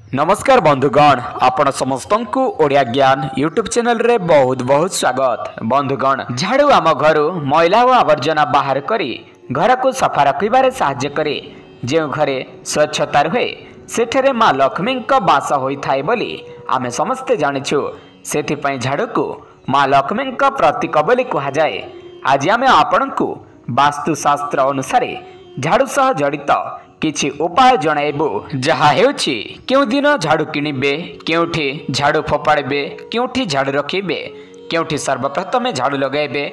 नमस्कार बंधुगण, आपण समस्त को ओडिया ज्ञान यूट्यूब चैनल रे बहुत बहुत स्वागत। बंधुगण, झाड़ू आम घर मैला और आवर्जना बाहर करी घर को सफा रखिबारे साहाय्य करे। जो घरे स्वच्छता रहे सेठरे माँ लक्ष्मी बास होइथाय बोली आमे समस्ते जानिछु। सेथिपई झाड़ू को माँ लक्ष्मी प्रतीक बोली कहा जाए। आज आमे आपनकु वास्तुशास्त्र अनुसार झाड़ू सह जड़ित किछि उपाय जणाइबु, जहा हेउछि केउ दिन झाड़ू किनिबे, केउठी झाड़ू फोपाड़बे, केउठी झाड़ू रखिबे, केउठी सर्वप्रथमे झाड़ू लगाइबे,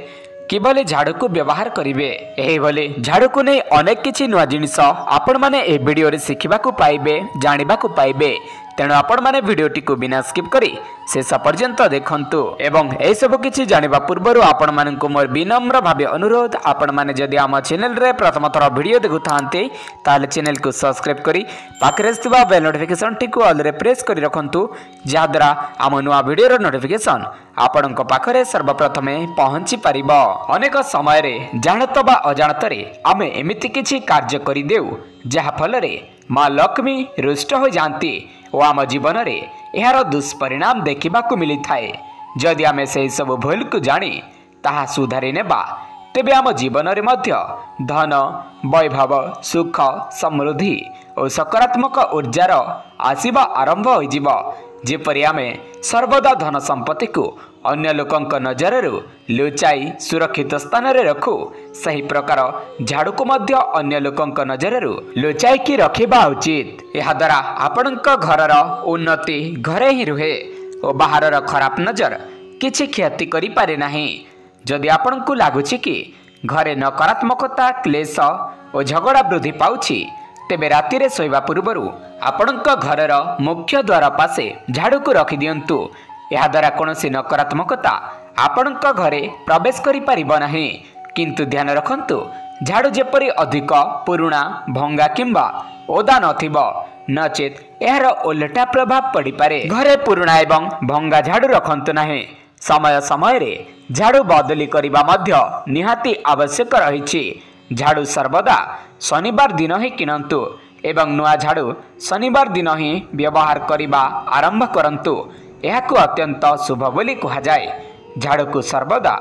किभली झाड़ू को व्यवहार करिवे। एही भली झाड़ू को नै अनेक किछि नुआ जिनिस आपण माने ए वीडियो रे सिखिबाकू पाइबे, जानिबाकू पाइबे। तेणु आपण माने वीडियोटी को बिना स्किप करी शेष पर्यंत देखंतु एवं ए सब किछि जानिबा पूर्वरु आपण माननकु मोर विनम्र भावे अनुरोध, आपण माने जदि आम चैनल रे प्रथम थर वीडियो देखुथांते ताले चैनल को सब्सक्राइब करी पाखरे थिबा बेल नोटिफिकेशन टी को ऑल रे प्रेस करी रखंतु, जा द्वारा आम नुआ वीडियो रो नोटिफिकेशन आपणक पाखरे सर्वप्रथमे पहुंची परिबो। अनेक समय रे जानत बा अजाणत रे आमे एमिति किछि कार्य करि देउ जहा फल रे मां लक्ष्मी रुष्ट हो जांती ओ आम जीवन रे एहार दुष्परिणाम देखिबाकू मिली थाए। जदि आमे से सब भूल को जानी ताहा सुधारी नेबा तेबे आम जीवन रे मध्य धन, वैभव, सुख, समृद्धि और सकारात्मक ऊर्जार आसीबा आरंभ हो जिवो। जेपरि आमे सर्वदा धन संपत्ति को अन्य लोकंक नजर लुचाई सुरक्षित स्थान रे रखु, सही प्रकार झाड़ू को मध्य अन्य लोकंक नजर लुचाई की रखिबा उचित। यह द्वारा आपणक घरर उन्नति घरे ही रुहे और बाहरर खराब नजर किछि क्षति करि पारे नाही। जदि आपणकु लागुछि कि घरे नकारात्मकता, क्लेश और झगड़ा वृद्धि पाउछि, तेबे राति रे सोइबा पूर्वरु आपणक घरर मुख्य द्वार पासे झाड़ू को रखि दियंतु। यह द्वारा कोनोसी नकारात्मकता आपणक घरे प्रवेश करि परिबो नाही। किंतु ध्यान रखंतु, झाड़ू जेपरि अधिक पुरुणा, भंगा किंबा ओदा नथिबो, नचेत एहार उल्टा प्रभाव पड़ी पारे। घरे पुरुणा एवं भंगा झाड़ू रखंतु नाही। समय समय रे झाड़ू बदली करिबा मध्य निहाती आवश्यक रहिछि। झाड़ू सर्वदा शनिवार दिन ही किनंतु एवं नुआ झाड़ू शनिवार दिन ही व्यवहार करिबा आरंभ करंतु। एहाकु अत्यंत शुभ बोली कहा जाए। झाड़ू को सर्वदा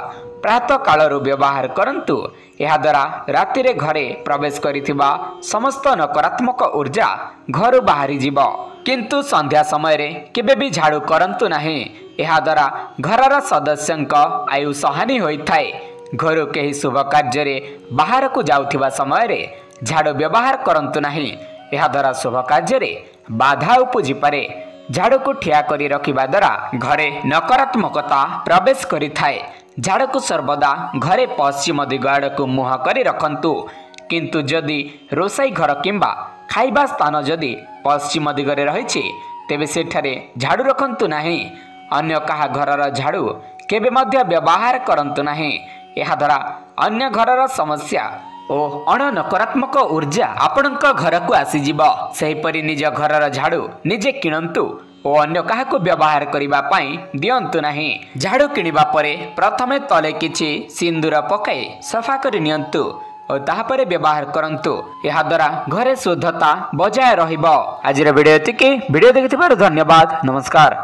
प्रातः कालरू व्यवहार करंतु। यह द्वारा राति रे घरे प्रवेश करिथिबा समस्त नकारात्मक ऊर्जा घर बाहरी जीव। किंतु संध्या समय रे केबे भी झाड़ू करंतु नाही। यह द्वारा घरर सदस्यंक आयुष हानि होइथाय। घर केही शुभ कार्य रे बाहर को जाउथिबा समय रे झाड़ू व्यवहार करंतु नाही। यह द्वारा शुभ कार्य रे बाधा उपजी पारे। झाड़ू को ठिया करी रखिबा द्वारा घरे नकारात्मकता प्रवेश करि थाए। झाड़ू को सर्वदा घरे पश्चिम दिग आड़कू मुह करी रखंतु। किंतु जदि रोषाई घर किंबा खाइबा स्थान जदि पश्चिम दिगरे रहिछि, तेबे सेठारे झाड़ू रखंतु नाही। अन्य काहा घरर झाड़ू केबे मध्य व्यवहार करंतु नाही। यह द्वारा अन्य घरर समस्या ओ अण नकारात्मक ऊर्जा आपणक घर को आसीजिब। सेहीपरि निज घरर झाड़ू निजे किणंतु ओ अन्य काहाको व्यवहार करिबा पई दियंतु नाही। झाड़ू किनिबा परे प्रथमे तले किछि सिंदूर पकाई सफा करि नियंतु और ताहापरे व्यवहार करंतु। यह द्वारा घरे शुद्धता बजाय रहिबो। आजिर वीडियो एतिकी। वीडियो देखिथिबार धन्यवाद। नमस्कार।